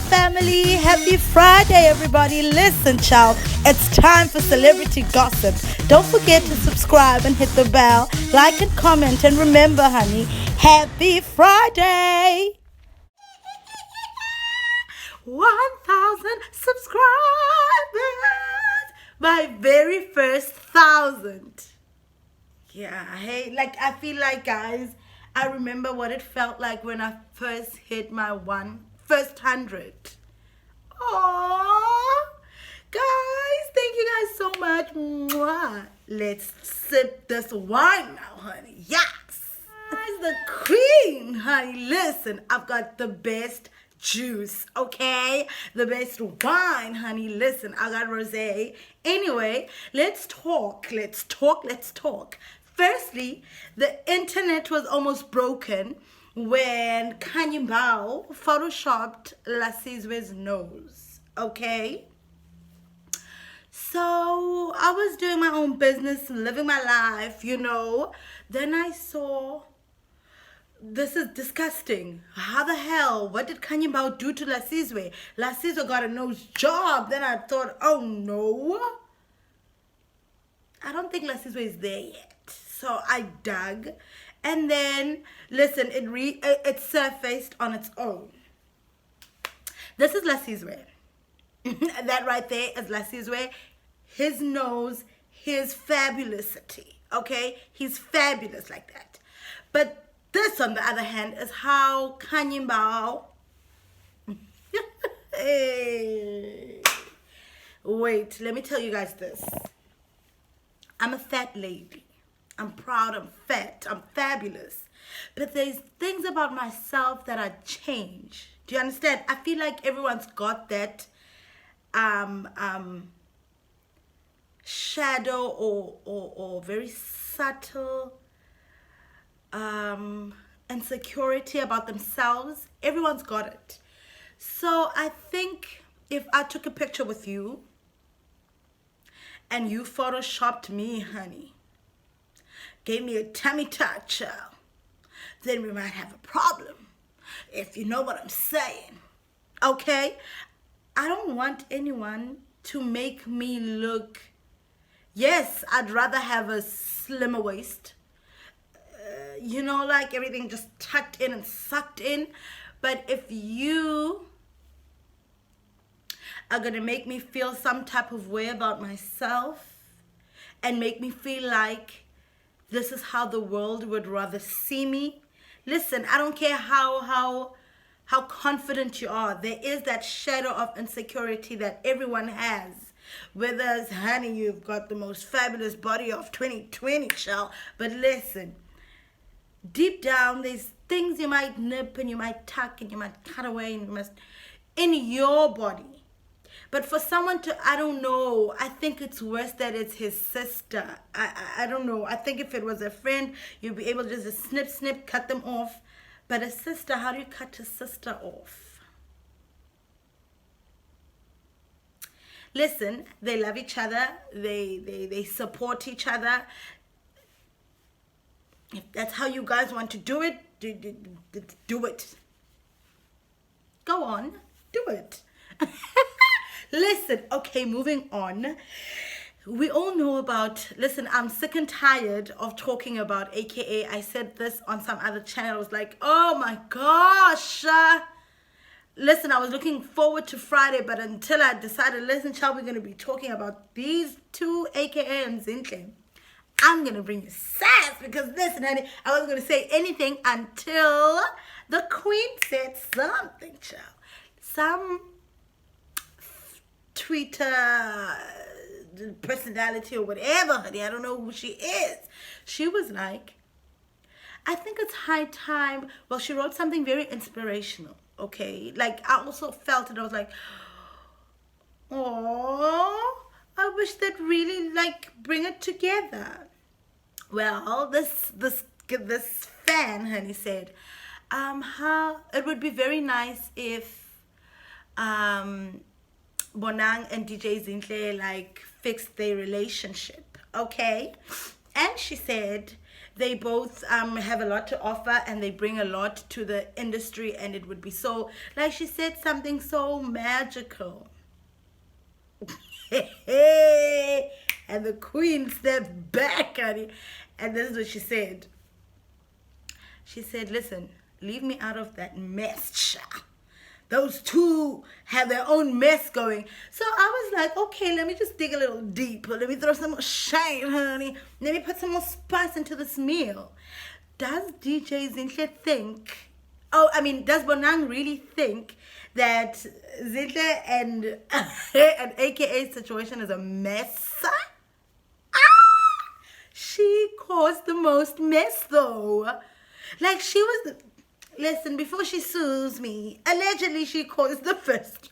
family. Happy Friday, everybody. Listen, child, it's time for celebrity gossip. Don't forget to subscribe and hit the bell, like and comment, and remember, honey, happy Friday. 1,000 subscribers. My very first 1,000. Yeah, hey, like I feel like, guys, I remember what it felt like when I first hit my first 100. Oh, guys, thank you guys so much. Mwah. Let's sip this wine now, honey. Yes. Guys, the queen, honey. Listen, I've got the best juice, okay? The best wine, honey. Listen, I got rosé. Anyway, let's talk. Firstly, the internet was almost broken when Khanyi'S photoshopped Lasizwe's nose, okay? So I was doing my own business, living my life, Then I saw, this is disgusting. How the hell? What did Khanyi'S do to Lasizwe? Lasizwe got a nose job. Then I thought, oh no. I don't think Lasizwe is there yet. So I dug. And then, listen, it surfaced on its own. This is Lasizwe. That right there is Lasizwe. His nose, his fabulousity. Okay? He's fabulous like that. But this, on the other hand, is how Khanyi'S. Hey. Wait, let me tell you guys this. I'm a fat lady. I'm proud, I'm fat, I'm fabulous. But there's things about myself that I change. Do you understand? I feel like everyone's got that shadow or very subtle insecurity about themselves. Everyone's got it. So I think if I took a picture with you and you photoshopped me, honey, gave me a tummy touch, then we might have a problem, if you know what I'm saying. Okay? I don't want anyone to make me look, yes, I'd rather have a slimmer waist, like everything just tucked in and sucked in. But if you are gonna make me feel some type of way about myself and make me feel like this is how the world would rather see me. Listen, I don't care how confident you are. There is that shadow of insecurity that everyone has. Whether it's, honey, you've got the most fabulous body of 2020, child. But listen, deep down, there's things you might nip and you might tuck and you might cut away in your body. But for someone to, I don't know, I think it's worse that it's his sister. I don't know. I think if it was a friend, you'd be able to just snip, cut them off. But a sister, how do you cut a sister off? Listen, they love each other. They support each other. If that's how you guys want to do it, do it. Go on, do it. Listen, okay, moving on. We all know about, listen, I'm sick and tired of talking about AKA. I said this on some other channel. I was like, oh my gosh. Listen, I was looking forward to Friday, but until I decided, listen, child, we're going to be talking about these two, AKA and Zinhle. I'm going to bring you sass because, listen, honey, I wasn't going to say anything until the queen said something, child. Some Twitter personality or whatever, honey, I don't know who she is. She was like, I think it's high time. Well, she wrote something very inspirational, okay? Like, I also felt it. I was like, oh, I wish they'd really, bring it together. Well, this fan, honey, said, how it would be very nice if Bonang and DJ Zinhle fixed their relationship, okay? And she said They both have a lot to offer, and they bring a lot to the industry, and it would be so, like she said, something so magical. And the queen stepped back, honey. And this is what she said. She said, listen, leave me out of that mess, child. Those two have their own mess going. So I was like, okay, let me just dig a little deeper. Let me throw some more shine, honey. Let me put some more spice into this meal. Does DJ Zinhle think, does Bonang really think that Zinhle and an AKA situation is a mess? She caused the most mess, though. Like, she was... Listen, before she sues me, allegedly she caused the first,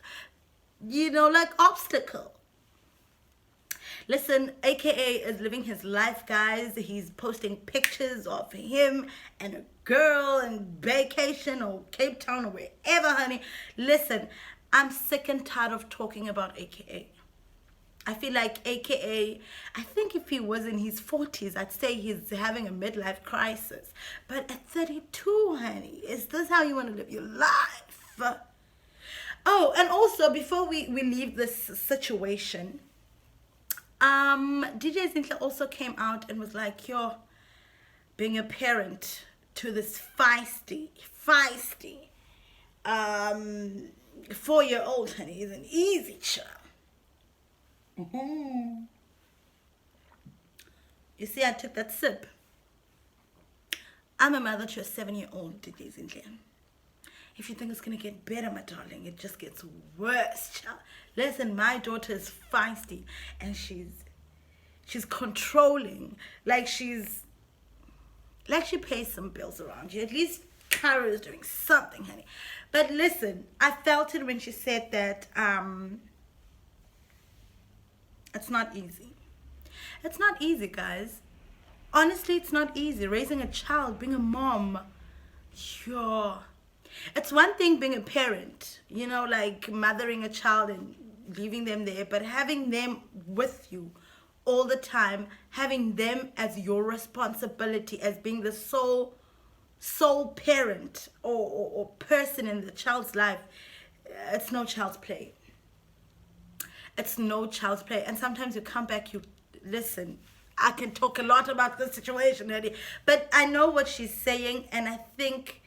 obstacle. Listen, AKA is living his life, guys. He's posting pictures of him and a girl and vacation or Cape Town or wherever, honey. Listen, I'm sick and tired of talking about AKA. I feel like AKA, I think if he was in his 40s, I'd say he's having a midlife crisis. But at 32, honey, is this how you want to live your life? Oh, and also, before we leave this situation, DJ Zinhle also came out and was like, yo, being a parent to this feisty 4-year-old, honey, is an easy child. You see, I took that sip. I'm a mother to a 7-year-old, DJ Zinhle. If you think it's gonna get better, my darling, it just gets worse, child. Listen, my daughter is feisty, and she's controlling. Like she pays some bills around you. At least Kara is doing something, honey. But listen, I felt it when she said that it's not easy. It's not easy, guys. Honestly, it's not easy. Raising a child, being a mom. Sure. It's one thing being a parent, like mothering a child and leaving them there, but having them with you all the time, having them as your responsibility, as being the sole parent or person in the child's life, it's no child's play. It's no child's play. And sometimes you come back, listen, I can talk a lot about the situation, Eddie, but I know what she's saying, and I think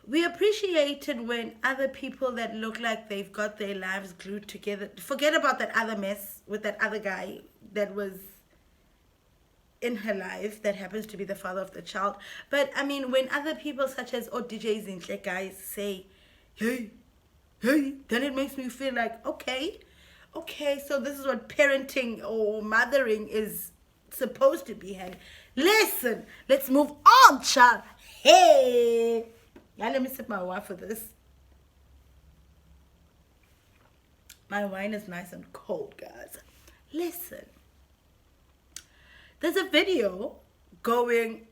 we appreciate it when other people that look like they've got their lives glued together. Forget about that other mess with that other guy that was in her life that happens to be the father of the child. But I mean, when other people such as DJ Zinhle guys say, hey, then it makes me feel like, okay, so this is what parenting or mothering is supposed to be. Hey, listen, let's move on, child. Hey, now let me sip my wine for this. My wine is nice and cold, guys. Listen, there's a video going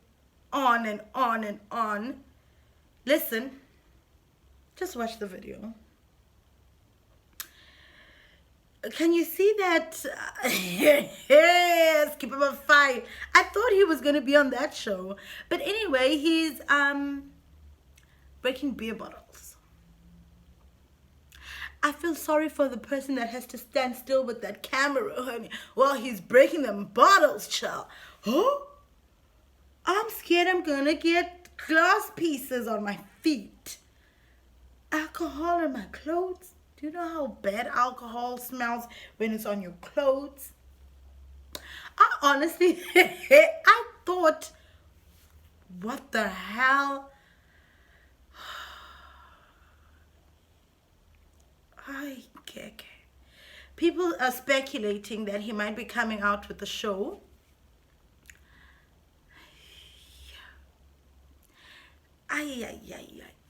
on and on and on. Listen, just watch the video. Can you see that? Yes, keep him on fire. I thought he was going to be on that show. But anyway, he's breaking beer bottles. I feel sorry for the person that has to stand still with that camera, honey, while he's breaking them bottles, child. Huh? I'm scared I'm going to get glass pieces on my feet. Alcohol on my clothes. Do you know how bad alcohol smells when it's on your clothes? I honestly, I thought, what the hell? Okay. People are speculating that he might be coming out with the show.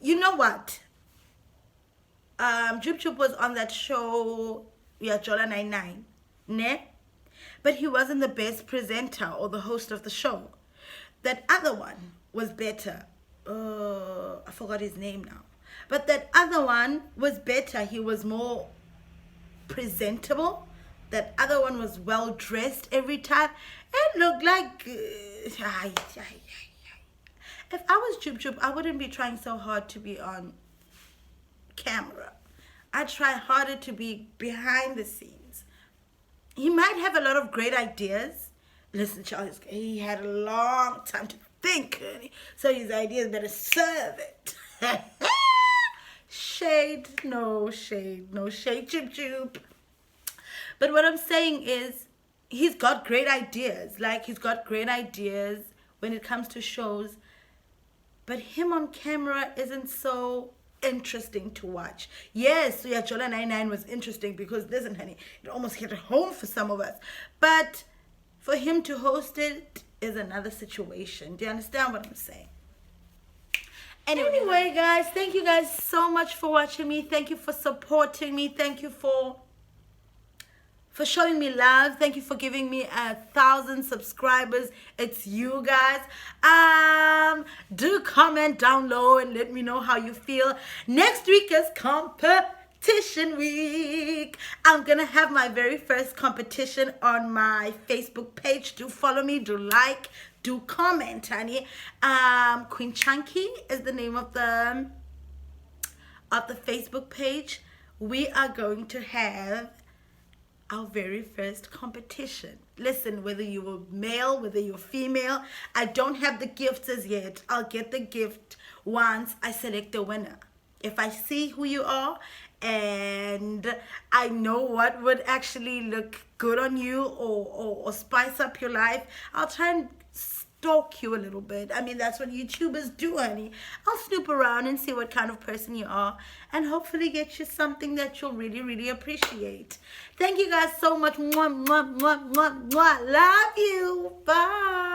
You know what? Jup Jup was on that show, Jola 99, ne? But he wasn't the best presenter or the host of the show. That other one was better. I forgot his name now. But that other one was better. He was more presentable. That other one was well dressed every time. It looked like if I was Joop Joop, I wouldn't be trying so hard to be on camera. I'd try harder to be behind the scenes. He might have a lot of great ideas. Listen, Charles, he had a long time to think, honey. So his ideas better serve it. Shade, no shade, no shade, Joop Joop. But what I'm saying is, he's got great ideas. Like, he's got great ideas when it comes to shows. But him on camera isn't so interesting to watch. Yes, so yeah, Jola 99 was interesting because, listen, honey, it almost hit home for some of us. But for him to host it is another situation. Do you understand what I'm saying? Anyway, guys, thank you guys so much for watching me. Thank you for supporting me. Thank you for showing me love. Thank you for giving me 1,000 subscribers. It's you guys. Do comment down low and let me know how you feel. Next week is competition week. I'm gonna have my very first competition on my Facebook page. Do follow me, do like, do comment, honey. Queen Chunky is the name of the Facebook page. We are going to have our very first competition. Listen, whether you were male, whether you're female, I don't have the gifts as yet. I'll get the gift once I select a winner. If I see who you are and I know what would actually look good on you or spice up your life, I'll try and stalk you a little bit. I mean, that's what YouTubers do, honey. I'll snoop around and see what kind of person you are and hopefully get you something that you'll really, really appreciate. Thank you guys so much. Mwah, mwah, mwah, mwah, mwah. Love you. Bye.